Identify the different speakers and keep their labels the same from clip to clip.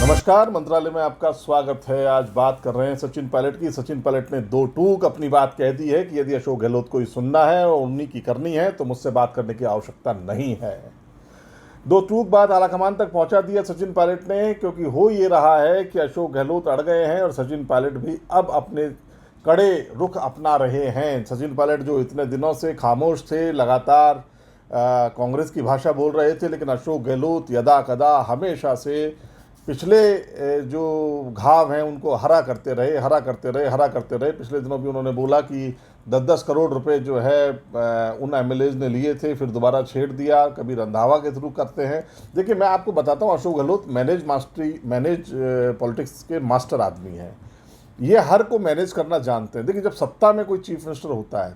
Speaker 1: नमस्कार, मंत्रालय में आपका स्वागत है। आज बात कर रहे हैं सचिन पायलट की। सचिन पायलट ने दो टूक अपनी बात कह दी है कि यदि अशोक गहलोत को ही सुनना है और उन्हीं की करनी है तो मुझसे बात करने की आवश्यकता नहीं है। दो टूक बात आलाकमान तक पहुंचा दिया सचिन पायलट ने, क्योंकि हो ये रहा है कि अशोक गहलोत अड़ गए हैं और सचिन पायलट भी अब अपने कड़े रुख अपना रहे हैं। सचिन पायलट जो इतने दिनों से खामोश थे, लगातार कांग्रेस की भाषा बोल रहे थे, लेकिन अशोक गहलोत यदा कदा हमेशा से पिछले जो घाव हैं उनको हरा करते रहे। पिछले दिनों भी उन्होंने बोला कि 10-10 करोड़ रुपए जो है उन एमएलएज ने लिए थे, फिर दोबारा छेड़ दिया, कभी रंधावा के थ्रू करते हैं। देखिए, मैं आपको बताता हूँ, अशोक गहलोत मैनेज पॉलिटिक्स के मास्टर आदमी हैं। ये हर को मैनेज करना जानते हैं। देखिए, जब सत्ता में कोई चीफ मिनिस्टर होता है,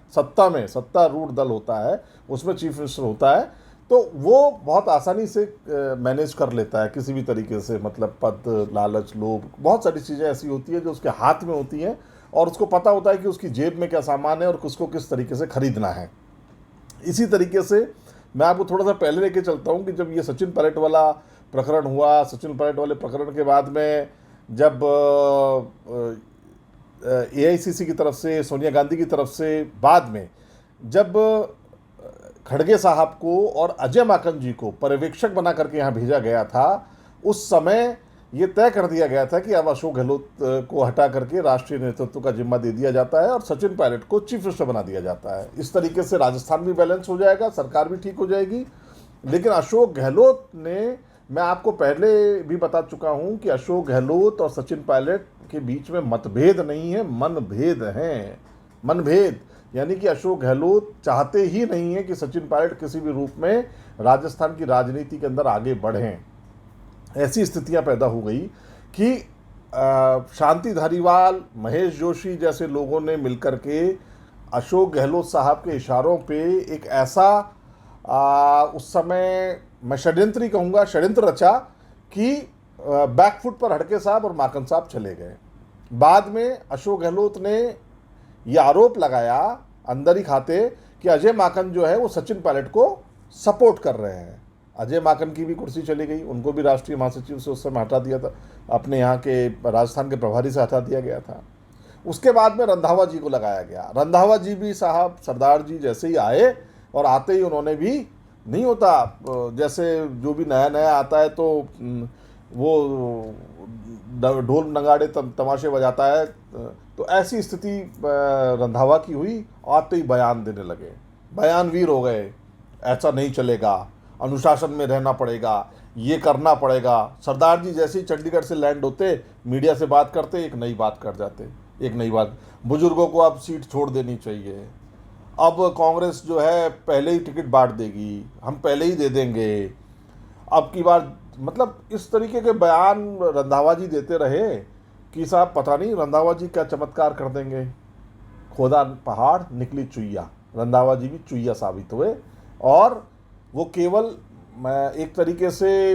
Speaker 1: सत्तारूढ़ दल होता है, उसमें चीफ मिनिस्टर होता है, तो वो बहुत आसानी से मैनेज कर लेता है किसी भी तरीके से। मतलब पद, लालच, लोभ, बहुत सारी चीज़ें ऐसी होती हैं जो उसके हाथ में होती हैं और उसको पता होता है कि उसकी जेब में क्या सामान है और उसको किस तरीके से खरीदना है। इसी तरीके से मैं आपको थोड़ा सा पहले लेके चलता हूँ कि जब ये सचिन पायलट वाला प्रकरण हुआ, सचिन पायलट वाले प्रकरण के बाद में जब एआईसीसी की तरफ से, सोनिया गांधी की तरफ से, बाद में जब खड़गे साहब को और अजय माकन जी को पर्यवेक्षक बना करके यहाँ भेजा गया था, उस समय ये तय कर दिया गया था कि अब अशोक गहलोत को हटा करके राष्ट्रीय नेतृत्व का जिम्मा दे दिया जाता है और सचिन पायलट को चीफ मिनिस्टर बना दिया जाता है। इस तरीके से राजस्थान भी बैलेंस हो जाएगा, सरकार भी ठीक हो जाएगी। लेकिन अशोक गहलोत ने, मैं आपको पहले भी बता चुका हूँ कि अशोक गहलोत और सचिन पायलट के बीच में मतभेद नहीं है, मनभेद हैं। मनभेद यानी कि अशोक गहलोत चाहते ही नहीं है कि सचिन पायलट किसी भी रूप में राजस्थान की राजनीति के अंदर आगे बढ़ें। ऐसी स्थितियां पैदा हो गई कि शांति धारीवाल, महेश जोशी जैसे लोगों ने मिलकर के अशोक गहलोत साहब के इशारों पे एक ऐसा उस समय मैं षड्यंत्र ही कहूँगा, षड्यंत्र रचा कि बैकफुट पर हड़के साहब और माकन साहब चले गए। बाद में अशोक गहलोत ने ये आरोप लगाया अंदर ही खाते कि अजय माकन जो है वो सचिन पायलट को सपोर्ट कर रहे हैं। अजय माकन की भी कुर्सी चली गई, उनको भी राष्ट्रीय महासचिव से उस समय हटा दिया था, अपने यहाँ के राजस्थान के प्रभारी से हटा दिया गया था। उसके बाद में रंधावा जी को लगाया गया। रंधावा जी भी साहब सरदार जी जैसे ही आए और आते ही उन्होंने भी, नहीं होता जैसे जो भी नया नया आता है तो वो ढोल नगाड़े तमाशे बजाता है, तो ऐसी स्थिति रंधावा की हुई। आते ही बयान देने लगे, बयानवीर हो गए, ऐसा नहीं चलेगा, अनुशासन में रहना पड़ेगा, ये करना पड़ेगा। सरदार जी जैसे ही चंडीगढ़ से लैंड होते, मीडिया से बात करते, एक नई बात कर जाते, एक नई बात, बुजुर्गों को अब सीट छोड़ देनी चाहिए, अब कांग्रेस जो है पहले ही टिकट बांट देगी, हम पहले ही दे देंगे, अब की बार, मतलब इस तरीके के बयान रंधावा जी देते रहे कि साहब पता नहीं रंधावा जी क्या चमत्कार कर देंगे। खोदा पहाड़ निकली चुईया, रंधावा जी भी चुईया साबित हुए और वो केवल एक तरीके से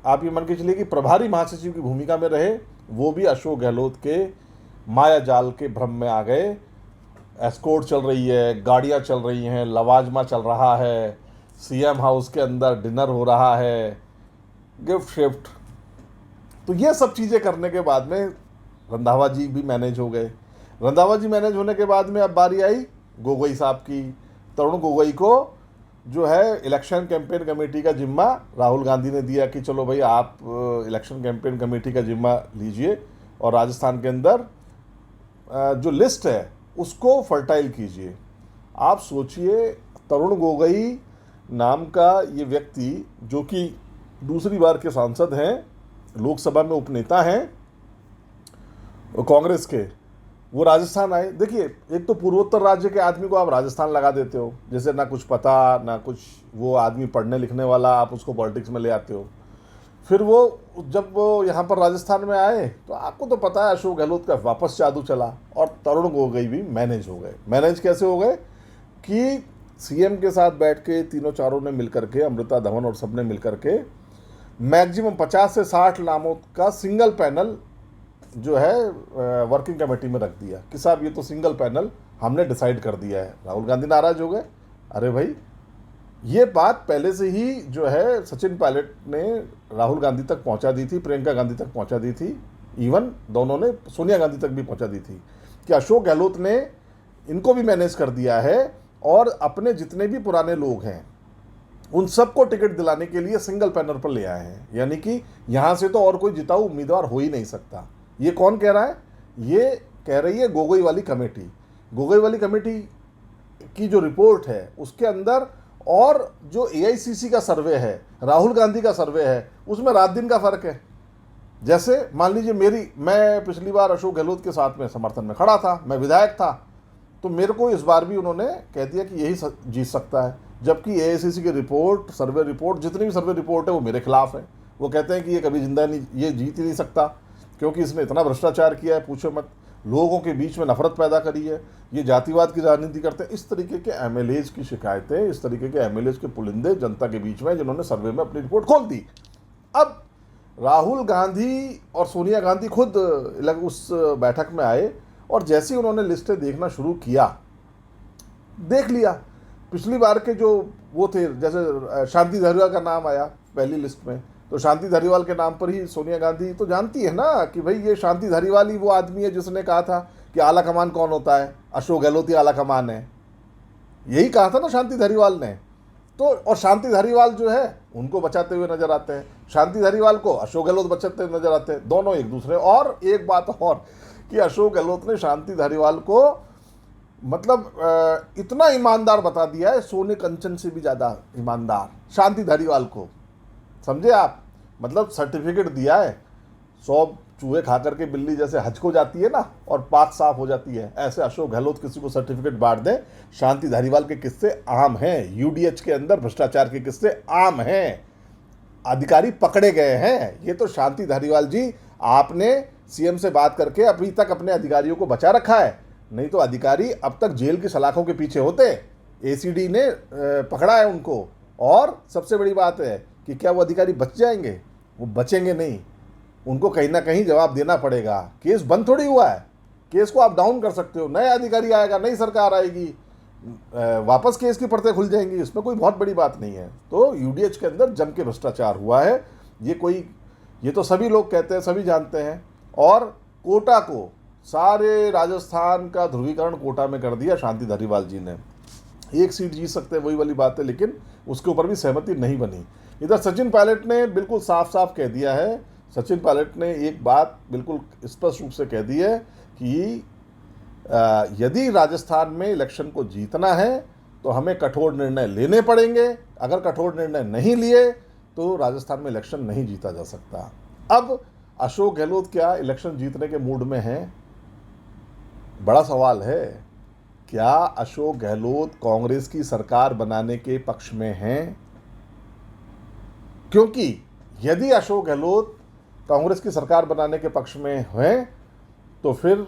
Speaker 1: आप ये मान के चलिए कि प्रभारी महासचिव की भूमिका में रहे। वो भी अशोक गहलोत के माया जाल के भ्रम में आ गए। एस्कॉर्ट चल रही है, गाड़ियाँ चल रही हैं, लवाजमा चल रहा है, सीएम हाउस के अंदर डिनर हो रहा है, गिफ्ट शिफ्ट, तो ये सब चीज़ें करने के बाद में रंधावा जी भी मैनेज हो गए। रंधावा जी मैनेज होने के बाद में अब बारी आई गोगोई साहब की। तरुण गोगोई को जो है इलेक्शन कैंपेन कमेटी का जिम्मा राहुल गांधी ने दिया कि चलो भाई आप इलेक्शन कैंपेन कमेटी का जिम्मा लीजिए और राजस्थान के अंदर जो लिस्ट है उसको फर्टाइल कीजिए। आप सोचिए, तरुण गोगोई नाम का ये व्यक्ति जो कि दूसरी बार के सांसद हैं, लोकसभा में उपनेता हैं कांग्रेस के, वो राजस्थान आए। देखिए, एक तो पूर्वोत्तर राज्य के आदमी को आप राजस्थान लगा देते हो, जैसे ना कुछ पता ना कुछ, वो आदमी पढ़ने लिखने वाला, आप उसको पॉलिटिक्स में ले आते हो। फिर वो जब वो यहाँ पर राजस्थान में आए तो आपको तो पता है अशोक गहलोत का वापस जादू चला और तरुण गोगोई भी मैनेज हो गए। मैनेज कैसे हो गए कि सीएम के साथ बैठ के तीनों चारों ने मिलकर के, अमृता धवन और सब ने मिलकर के मैक्सिमम 50 से 60 नामों का सिंगल पैनल जो है वर्किंग कमेटी में रख दिया कि साहब ये तो सिंगल पैनल हमने डिसाइड कर दिया है। राहुल गांधी नाराज हो गए, अरे भाई ये बात पहले से ही जो है सचिन पायलट ने राहुल गांधी तक पहुंचा दी थी, प्रियंका गांधी तक पहुंचा दी थी, इवन दोनों ने सोनिया गांधी तक भी पहुंचा दी थी कि अशोक गहलोत ने इनको भी मैनेज कर दिया है और अपने जितने भी पुराने लोग हैं उन सबको टिकट दिलाने के लिए सिंगल पैनल पर ले आए हैं। यानी कि यहाँ से तो और कोई जिताऊ उम्मीदवार हो ही नहीं सकता। ये कौन कह रहा है? ये कह रही है गोगोई वाली कमेटी। गोगोई वाली कमेटी की जो रिपोर्ट है उसके अंदर और जो एआईसीसी का सर्वे है, राहुल गांधी का सर्वे है, उसमें रात दिन का फर्क है। जैसे मान लीजिए मैं पिछली बार अशोक गहलोत के साथ में समर्थन में खड़ा था, मैं विधायक था, तो मेरे को इस बार भी उन्होंने कह दिया कि यही जीत सकता है, जबकि एआईसीसी की रिपोर्ट, सर्वे रिपोर्ट, जितनी भी सर्वे रिपोर्ट है वो मेरे खिलाफ है। वो कहते हैं कि ये कभी जिंदा नहीं, ये जीत ही नहीं सकता क्योंकि इसने इतना भ्रष्टाचार किया है, पूछो मत, लोगों के बीच में नफरत पैदा करी है, ये जातिवाद की राजनीति करते हैं। इस तरीके के एमएलएज की शिकायतें, इस तरीके के एमएलएज के पुलिंदे जनता के बीच में, जिन्होंने सर्वे में अपनी रिपोर्ट खोल दी। अब राहुल गांधी और सोनिया गांधी खुद उस बैठक में आए और जैसे ही उन्होंने लिस्टें देखना शुरू किया, देख लिया पिछली बार के जो वो थे, जैसे शांति धारीवाल का नाम आया पहली लिस्ट में, तो शांति धारीवाल के नाम पर ही सोनिया गांधी तो जानती है ना कि भाई ये शांति धारीवाल ही वो आदमी है जिसने कहा था कि आला कमान कौन होता है, अशोक गहलोत ही आला कमान है। यही कहा था ना शांति धारीवाल ने। तो और शांति धारीवाल जो है उनको बचाते हुए नजर आते हैं, शांति धारीवाल को अशोक गहलोत बचाते हुए नजर आते हैं, दोनों एक दूसरे। और एक बात और कि अशोक गहलोत ने शांति धारीवाल को मतलब इतना ईमानदार बता दिया है, सोने कंचन से भी ज़्यादा ईमानदार शांति धारीवाल को, समझे आप? मतलब सर्टिफिकेट दिया है, 100 चूहे खा करके बिल्ली जैसे हज को जाती है ना और पाक साफ हो जाती है, ऐसे अशोक गहलोत किसी को सर्टिफिकेट बांट दें। शांति धारीवाल के किस्से आम हैं, यूडीएच के अंदर भ्रष्टाचार के किस्से आम हैं, अधिकारी पकड़े गए हैं। ये तो शांति धारीवाल जी, आपने सीएम से बात करके अभी तक अपने अधिकारियों को बचा रखा है, नहीं तो अधिकारी अब तक जेल की सलाखों के पीछे होते। एसीडी ने पकड़ा है उनको। और सबसे बड़ी बात है कि क्या वो अधिकारी बच जाएंगे? वो बचेंगे नहीं, उनको कहीं ना कहीं जवाब देना पड़ेगा। केस बंद थोड़ी हुआ है, केस को आप डाउन कर सकते हो, नया अधिकारी आएगा, नई सरकार आएगी, वापस केस की परतें खुल जाएंगी, इसमें कोई बहुत बड़ी बात नहीं है। तो यूडीएच के अंदर जम के भ्रष्टाचार हुआ है, ये तो सभी लोग कहते हैं, सभी जानते हैं। और कोटा को, सारे राजस्थान का ध्रुवीकरण कोटा में कर दिया शांति धारीवाल जी ने। एक सीट जीत सकते हैं, वही वाली बात है, लेकिन उसके ऊपर भी सहमति नहीं बनी। इधर सचिन पायलट ने बिल्कुल साफ साफ कह दिया है, सचिन पायलट ने एक बात बिल्कुल स्पष्ट रूप से कह दी है कि यदि राजस्थान में इलेक्शन को जीतना है तो हमें कठोर निर्णय लेने पड़ेंगे, अगर कठोर निर्णय नहीं लिए तो राजस्थान में इलेक्शन नहीं जीता जा सकता। अब अशोक गहलोत क्या इलेक्शन जीतने के मूड में हैं? बड़ा सवाल है। क्या अशोक गहलोत कांग्रेस की सरकार बनाने के पक्ष में हैं? क्योंकि यदि अशोक गहलोत कांग्रेस की सरकार बनाने के पक्ष में हैं तो फिर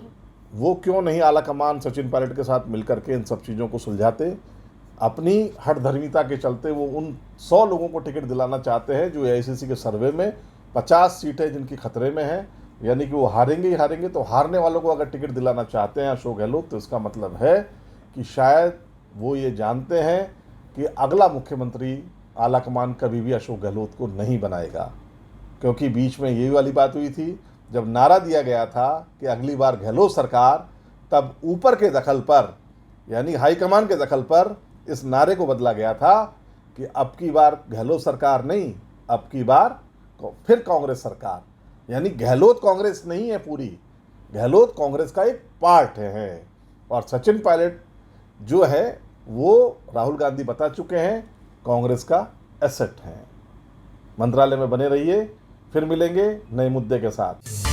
Speaker 1: वो क्यों नहीं आला कमान सचिन पायलट के साथ मिलकर के इन सब चीज़ों को सुलझाते? अपनी हठधर्मिता के चलते वो उन 100 लोगों को टिकट दिलाना चाहते हैं जो एआईसीसी के सर्वे में 50 सीटें जिनकी खतरे में हैं, यानी कि वो हारेंगे ही हारेंगे। तो हारने वालों को अगर टिकट दिलाना चाहते हैं अशोक गहलोत, तो इसका मतलब है कि शायद वो ये जानते हैं कि अगला मुख्यमंत्री आला कमान कभी भी अशोक गहलोत को नहीं बनाएगा। क्योंकि बीच में यही वाली बात हुई थी, जब नारा दिया गया था कि अगली बार गहलोत सरकार, तब ऊपर के दखल पर, यानी हाईकमान के दखल पर, इस नारे को बदला गया था कि अब की बार गहलोत सरकार नहीं, अब की बार फिर कांग्रेस सरकार। यानी गहलोत कांग्रेस नहीं है पूरी, गहलोत कांग्रेस का एक पार्ट है। और सचिन पायलट जो है वो राहुल गांधी बता चुके हैं कांग्रेस का एसेट है। मंत्रालय में बने रहिए, फिर मिलेंगे नए मुद्दे के साथ।